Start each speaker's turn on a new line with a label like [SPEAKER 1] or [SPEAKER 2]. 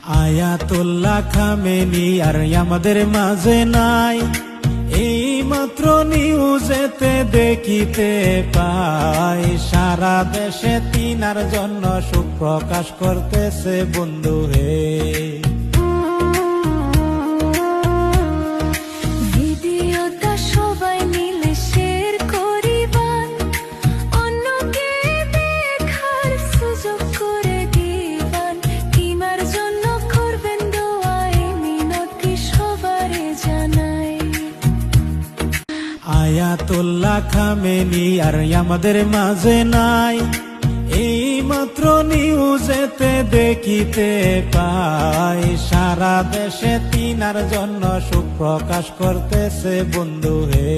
[SPEAKER 1] Ayatollah Khamenei আর আমাদের মাঝে নাই, এই মাত্র নিউজেতে দেখিতে পাই, সারা দেশে তিনার জন্য সুখ প্রকাশ করতেছে বন্ধু হে।
[SPEAKER 2] ভিডিওটা সবাই মিলে শেয়ার করিবান, অন্যকে দেখার সুযোগ করে দিবান, তিমার জন্য করবেন দোয়া এই মিনতি সবারে জানাই।
[SPEAKER 1] আয়াতুল্লাহ খামেনি আর আমাদের মাঝে নাই, এই মাত্র নিউজেতে দেখিতে পাই, সারা দেশে তিনার জন্য সুখ প্রকাশ করতেছে বন্ধু হে।